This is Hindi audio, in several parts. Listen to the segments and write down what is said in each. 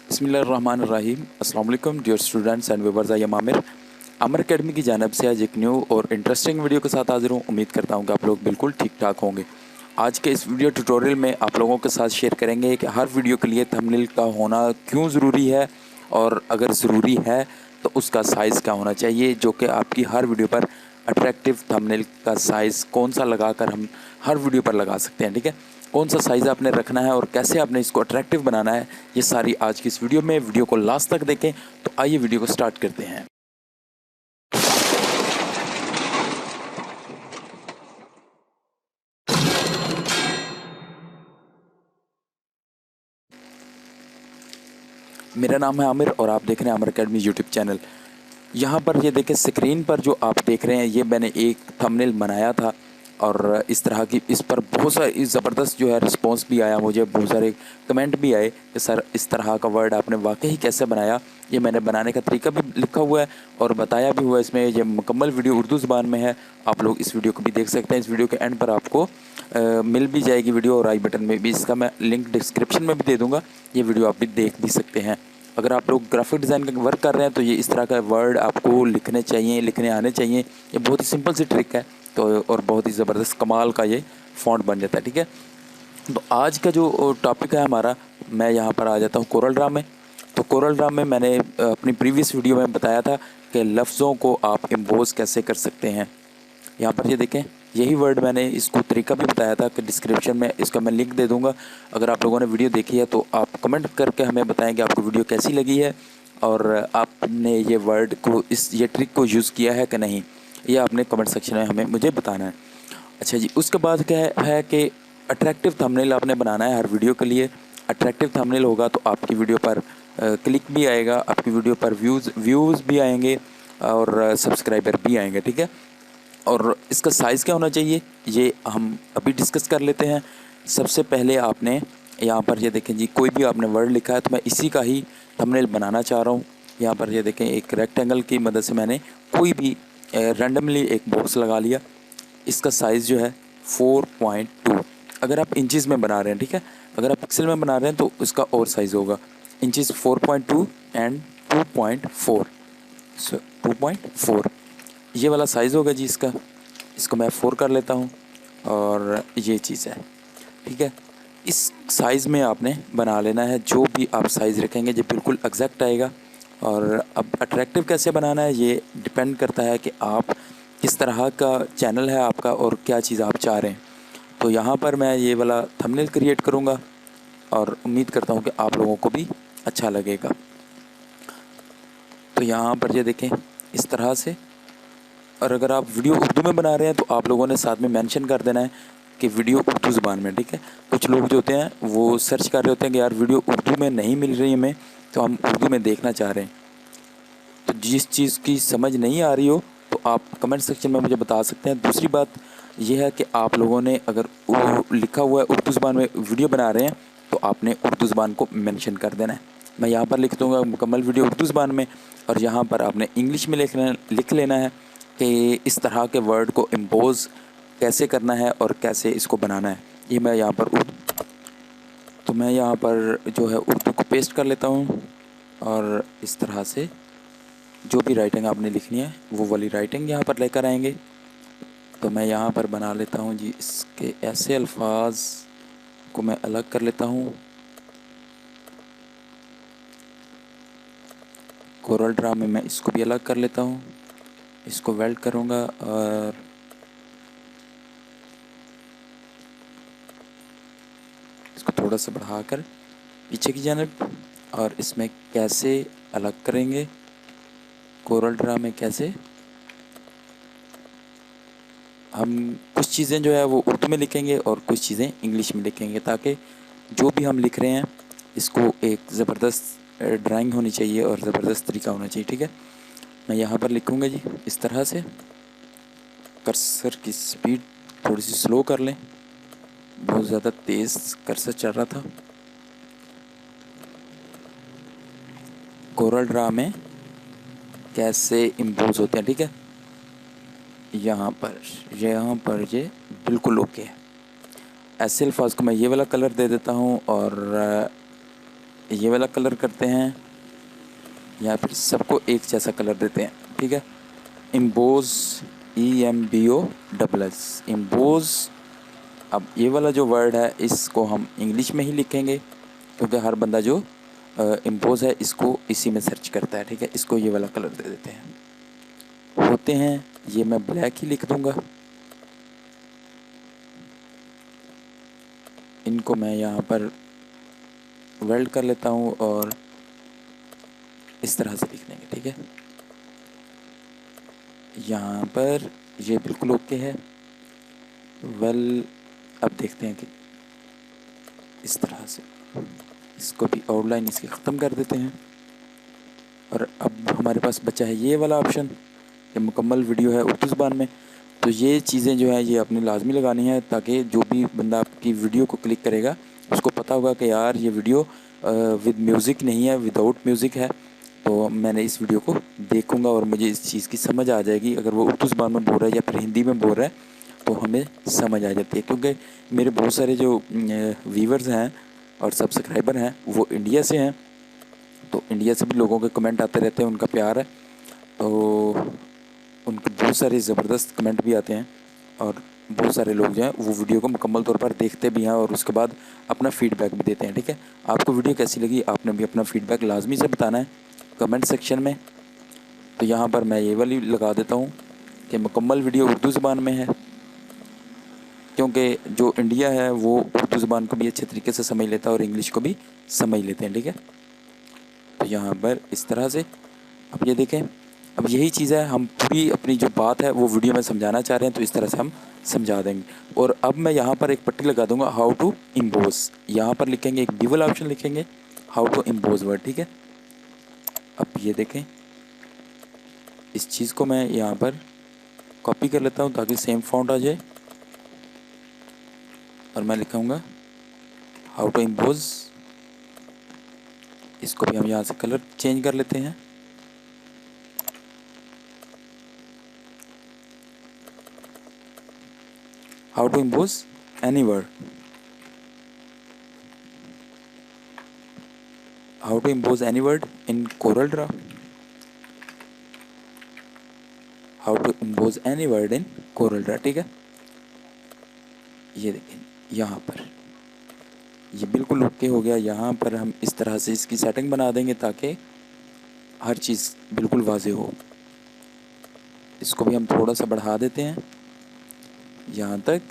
बिस्मिल्लाहिर्रहमानिर्रहीम। अस्सलाम वालेकुम dear students and viewers. I am Aamir academy की जानिब से आज एक न्यू और इंटरेस्टिंग वीडियो के साथ हाजिर हूँ। उम्मीद करता हूँ कि आप लोग बिल्कुल ठीक ठाक होंगे। आज के इस वीडियो ट्यूटोरियल में आप लोगों के साथ शेयर करेंगे कि हर वीडियो के लिए थंबनेल का होना क्यों ज़रूरी है, और अगर ज़रूरी है तो उसका साइज़ क्या होना चाहिए, जो कि आपकी हर वीडियो पर अट्रैक्टिव थंबनेल का साइज़ कौन सा लगाकर हम हर वीडियो पर लगा सकते हैं। ठीक है, कौन सा साइज़ आपने रखना है और कैसे आपने इसको अट्रैक्टिव बनाना है, ये सारी आज की इस वीडियो में। वीडियो को लास्ट तक देखें। तो आइए वीडियो को स्टार्ट करते हैं। मेरा नाम है आमिर और आप देख रहे हैं आमिर अकेडमी यूट्यूब चैनल। यहाँ पर ये देखें, स्क्रीन पर जो आप देख रहे हैं ये मैंने एक थंबनेल बनाया था, और इस तरह की इस पर बहुत सारी ज़बरदस्त जो है रिस्पांस भी आया। मुझे बहुत सारे कमेंट भी आए कि सर इस तरह का वर्ड आपने वाकई कैसे बनाया। ये मैंने बनाने का तरीका भी लिखा हुआ है और बताया भी हुआ है इसमें। ये मुकम्मल वीडियो उर्दू ज़बान में है। आप लोग इस वीडियो को भी देख सकते हैं। इस वीडियो के एंड पर आपको मिल भी जाएगी वीडियो, और आई बटन में भी इसका मैं लिंक डिस्क्रिप्शन में भी दे दूँगा। ये वीडियो आप भी देख भी सकते हैं। अगर आप लोग ग्राफिक डिज़ाइन का वर्क कर रहे हैं तो ये इस तरह का वर्ड आपको लिखने चाहिए, लिखने आने चाहिए। ये बहुत ही सिंपल सी ट्रिक है, तो और बहुत ही ज़बरदस्त कमाल का ये फ़ॉन्ट बन जाता है। ठीक है, तो आज का जो टॉपिक है हमारा, मैं यहाँ पर आ जाता हूँ कोरल ड्रा में। तो कोरल ड्रा में मैंने अपनी प्रीवियस वीडियो में बताया था कि लफ्ज़ों को आप इम्पोज कैसे कर सकते हैं। यहाँ पर ये देखें, यही वर्ड मैंने इसको तरीका भी बताया था कि डिस्क्रिप्शन में इसका मैं लिंक दे दूँगा। अगर आप लोगों ने वीडियो देखी है तो आप कमेंट करके हमें बताएं कि आपको वीडियो कैसी लगी है, और आपने ये वर्ड को ये ट्रिक को यूज़ किया है कि नहीं, ये आपने कमेंट सेक्शन में हमें मुझे बताना है। अच्छा जी, उसके बाद क्या है कि अट्रैक्टिव थंबनेल आपने बनाना है हर वीडियो के लिए। अट्रैक्टिव थंबनेल होगा तो आपकी वीडियो पर क्लिक भी आएगा, आपकी वीडियो पर व्यूज़ भी आएंगे और सब्सक्राइबर भी आएंगे। ठीक है, और इसका साइज़ क्या होना चाहिए ये हम अभी डिस्कस कर लेते हैं। सबसे पहले आपने यहाँ पर ये देखें जी, कोई भी आपने वर्ड लिखा है तो मैं इसी का ही थंबनेल बनाना चाह रहा हूँ। यहाँ पर ये देखें, एक रेक्टेंगल की मदद से मैंने कोई भी रैंडमली एक बॉक्स लगा लिया। इसका साइज़ जो है 4.2। अगर आप इंचज़ में बना रहे हैं, ठीक है, अगर आप पिक्सल में बना रहे हैं तो इसका और साइज़ होगा इंचज़ 4.2 एंड 2.4। 2.4 ये वाला साइज़ होगा जी इसका। इसको मैं 4 कर लेता हूँ और ये चीज़ है। ठीक है, इस साइज़ में आपने बना लेना है। जो भी आप साइज़ रखेंगे ये बिल्कुल एग्जैक्ट आएगा। और अब अट्रैक्टिव कैसे बनाना है ये डिपेंड करता है कि आप किस तरह का चैनल है आपका और क्या चीज़ आप चाह रहे हैं। तो यहाँ पर मैं ये वाला थंबनेल क्रिएट करूँगा और उम्मीद करता हूँ कि आप लोगों को भी अच्छा लगेगा। तो यहाँ पर ये देखें इस तरह से। और अगर आप वीडियो उर्दू में बना रहे हैं तो आप लोगों ने साथ में मेंशन कर देना है कि वीडियो उर्दू ज़बान में। ठीक है, कुछ लोग जो होते हैं वो सर्च कर रहे होते हैं कि यार वीडियो उर्दू में नहीं मिल रही हमें, तो हम उर्दू में देखना चाह रहे हैं। तो जिस चीज़ की समझ नहीं आ रही हो तो आप कमेंट सेक्शन में मुझे बता सकते हैं। दूसरी बात यह है कि आप लोगों ने अगर लिखा हुआ है उर्दू ज़बान में वीडियो बना रहे हैं तो आपने उर्दू ज़बान को मेंशन कर देना है। मैं यहाँ पर लिख दूँगा मुकम्मल वीडियो उर्दू ज़बान में, और यहाँ पर आपने इंग्लिश में लिख लेना है कि इस तरह के वर्ड को इम्पोज कैसे करना है और कैसे इसको बनाना है। ये मैं यहाँ पर तो मैं यहाँ पर जो है उर्दू को पेस्ट कर लेता हूँ, और इस तरह से जो भी राइटिंग आपने लिखनी है वो वाली राइटिंग यहाँ पर लेकर आएंगे। तो मैं यहाँ पर बना लेता हूँ जी, इसके ऐसे अल्फाज को मैं अलग कर लेता हूँ। कोरल ड्रा में मैं इसको भी अलग कर लेता हूँ, इसको वेल्ड करूँगा और इसको थोड़ा सा बढ़ाकर पीछे की जानिब। और इसमें कैसे अलग करेंगे, कोरल ड्रा में कैसे हम कुछ चीज़ें जो है वो उर्दू में लिखेंगे और कुछ चीज़ें इंग्लिश में लिखेंगे, ताकि जो भी हम लिख रहे हैं इसको एक ज़बरदस्त ड्राइंग होनी चाहिए और ज़बरदस्त तरीका होना चाहिए। ठीक है, मैं यहाँ पर लिखूँगा जी इस तरह से। कर्सर की स्पीड थोड़ी सी स्लो कर लें, बहुत ज़्यादा तेज़ कर्सर चल रहा था। कोरल ड्रा में कैसे इम्पोज होते हैं, ठीक है, यहाँ पर ये बिल्कुल ओके है। ऐसे अल्फाज को मैं ये वाला कलर दे देता हूँ और ये वाला कलर करते हैं या फिर सबको एक जैसा कलर देते हैं, ठीक है। Emboss, EMBOSS, emboss. अब ये वाला जो वर्ड है इसको हम इंग्लिश में ही लिखेंगे, क्योंकि हर बंदा जो इम्पोज है इसको इसी में सर्च करता है, ठीक है। इसको ये वाला कलर दे देते हैं। होते हैं ये मैं ब्लैक ही लिख दूंगा। इनको मैं यहाँ पर वेल्ड कर लेता हूँ और इस तरह से लिख देंगे, ठीक है। यहाँ पर ये बिल्कुल ओके है। वेल, अब देखते हैं कि इस तरह से इसको भी आउटलाइन इसकी ख़त्म कर देते हैं। और अब हमारे पास बचा है ये वाला ऑप्शन, ये मुकम्मल वीडियो है उर्दू ज़बान में। तो ये चीज़ें जो है ये आपने लाजमी लगानी है, ताकि जो भी बंदा आपकी वीडियो को क्लिक करेगा उसको पता होगा कि यार ये वीडियो विद म्यूज़िक नहीं है, विदाउट म्यूज़िक है। तो मैंने इस वीडियो को देखूंगा और मुझे इस चीज़ की समझ आ जाएगी। अगर वो उर्दू ज़बान में बोल रहा है या फिर हिंदी में बोल रहा है तो हमें समझ आ जाती है, क्योंकि मेरे बहुत सारे जो व्यूवर्स हैं और सब्सक्राइबर हैं वो इंडिया से हैं। तो इंडिया से भी लोगों के कमेंट आते रहते हैं, उनका प्यार है, तो उनके बहुत सारे ज़बरदस्त कमेंट भी आते हैं। और बहुत सारे लोग जो हैं वो वीडियो को मुकम्मल तौर पर देखते भी हैं और उसके बाद अपना फ़ीडबैक भी देते हैं, ठीक है। आपको वीडियो कैसी लगी आपने भी अपना फ़ीडबैक लाजमी से बताना है कमेंट सेक्शन में। तो यहाँ पर मैं ये वाली लगा देता हूँ कि मुकम्मल वीडियो उर्दू ज़बान में है, क्योंकि जो इंडिया है वो उर्दू ज़बान को भी अच्छे तरीके से समझ लेता है और इंग्लिश को भी समझ लेते हैं, ठीक है। तो यहाँ पर इस तरह से अब ये देखें, अब यही चीज़ है, हम पूरी अपनी जो बात है वो वीडियो में समझाना चाह रहे हैं, तो इस तरह से हम समझा देंगे। और अब मैं यहाँ पर एक पट्टी लगा दूंगा, हाउ टू इम्पोज। यहाँ पर लिखेंगे एक डबल ऑप्शन लिखेंगे, हाउ टू इम्पोज वर्ड, ठीक है। अब ये देखें, इस चीज़ को मैं यहाँ पर कॉपी कर लेता हूँ ताकि सेम फॉन्ट आ जाए और मैं लिखूँगा हाउ टू इम्पोज। इसको भी हम यहाँ से कलर चेंज कर लेते हैं। How to impose any word, how to impose any word in Corel Draw, how to impose any word in Corel Draw, ठीक है। ये देखें यहाँ पर ये बिल्कुल ओके हो गया। यहाँ पर हम इस तरह से इसकी सेटिंग बना देंगे ताकि हर चीज़ बिल्कुल वाज़े हो। इसको भी हम थोड़ा सा बढ़ा देते हैं यहाँ तक,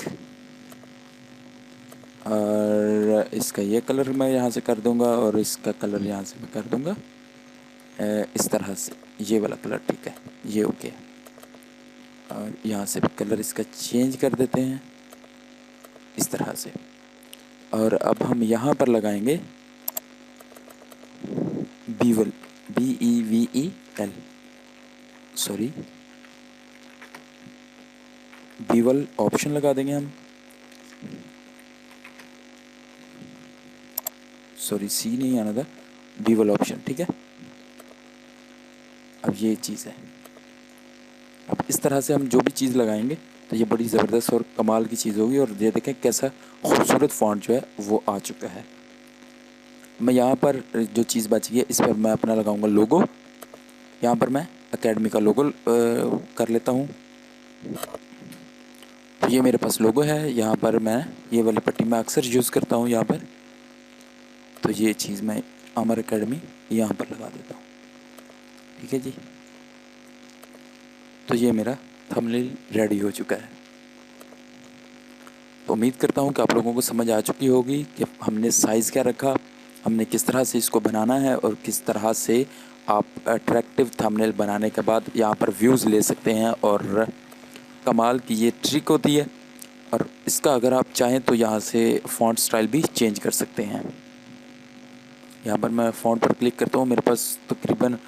और इसका ये कलर मैं यहाँ से कर दूँगा और इसका कलर यहाँ से मैं कर दूँगा इस तरह से, ये वाला कलर, ठीक है, ये ओके। और यहाँ से भी कलर इसका चेंज कर देते हैं इस तरह से। और अब हम यहाँ पर लगाएंगे बीवल, BEVEL, सॉरी बीवल ऑप्शन लगा देंगे हम, सॉरी सी नहीं आना था, बीवल ऑप्शन, ठीक है। अब ये चीज़ है, अब इस तरह से हम जो भी चीज़ लगाएंगे तो ये बड़ी ज़बरदस्त और कमाल की चीज़ होगी। और ये देखें कैसा खूबसूरत फॉन्ट जो है वो आ चुका है। मैं यहाँ पर जो चीज़ बच गई है इस पर मैं अपना लगाऊंगा लोगो। यहाँ पर मैं एकेडमी का लोगो कर लेता हूँ। तो ये मेरे पास लोगो है, यहाँ पर मैं ये वाली पट्टी मैं अक्सर यूज़ करता हूँ यहाँ पर। तो ये चीज़ मैं अमर एकेडमी यहाँ पर लगा देता हूँ, ठीक है जी। तो ये मेरा थंबनेल रेडी हो चुका है। तो उम्मीद करता हूँ कि आप लोगों को समझ आ चुकी होगी कि हमने साइज़ क्या रखा, हमने किस तरह से इसको बनाना है और किस तरह से आप अट्रैक्टिव थंबनेल बनाने के बाद यहाँ पर व्यूज़ ले सकते हैं। और कमाल की ये ट्रिक होती है। और इसका अगर आप चाहें तो यहाँ से फ़ॉन्ट स्टाइल भी चेंज कर सकते हैं। यहाँ पर मैं फ़ॉन्ट पर क्लिक करता हूँ, मेरे पास तकरीबन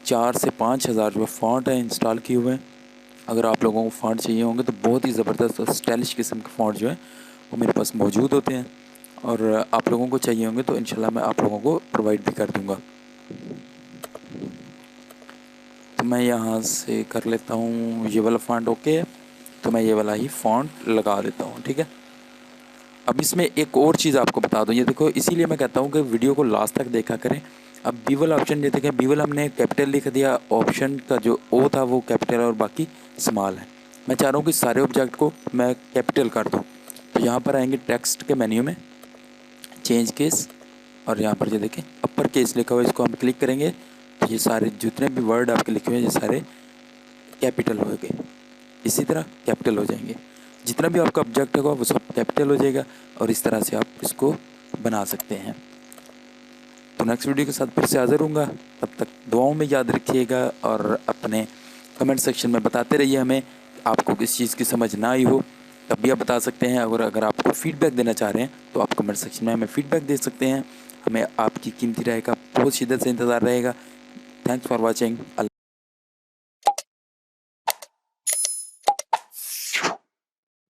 4 से 5 हज़ार जो फ़ॉन्ट है इंस्टॉल किए हुए हैं। अगर आप लोगों को फ़ॉन्ट चाहिए होंगे तो बहुत ही ज़बरदस्त और स्टाइलिश किस्म के फ़ॉन्ट जो है वो मेरे पास मौजूद होते हैं। और आप लोगों को चाहिए होंगे तो इंशाल्लाह मैं आप लोगों को प्रोवाइड भी कर दूँगा। तो मैं यहाँ से कर लेता हूँ ये वाला फ़ॉन्ट ओके है, तो मैं ये वाला ही फ़ॉन्ट लगा देता हूँ, ठीक है। अब इसमें एक और चीज़ आपको बता दूँ, ये देखो इसीलिए मैं कहता हूँ कि वीडियो को लास्ट तक देखा करें। अब बीवल ऑप्शन ये देखें, बीवल हमने कैपिटल लिख दिया, ऑप्शन का जो ओ था वो कैपिटल और बाकी स्मॉल है। मैं चाह रहा हूँ कि सारे ऑब्जेक्ट को मैं कैपिटल कर दूँ। तो यहाँ पर आएंगे टेक्स्ट के मेन्यू में, चेंज केस, और यहाँ पर ये देखें अपर केस लिखा हुआ है, इसको हम क्लिक करेंगे तो ये सारे जितने भी वर्ड आपके लिखे हुए हैं ये सारे कैपिटल हो गए। इसी तरह कैपिटल हो जाएंगे, जितना भी आपका ऑब्जेक्ट होगा वो सब कैपिटल हो जाएगा, और इस तरह से आप इसको बना सकते हैं। तो नेक्स्ट वीडियो के साथ फिर से हाजिर हूँगा, तब तक दुआओं में याद रखिएगा और अपने कमेंट सेक्शन में बताते रहिए हमें। आपको किस चीज़ की समझ ना आई हो तब भी आप बता सकते हैं, और अगर आपको फीडबैक देना चाह रहे हैं तो आप कमेंट सेक्शन में हमें फीडबैक दे सकते हैं। हमें आपकी कीमती राय का बहुत शिद्दत से इंतज़ार रहेगा। Thanks for watching.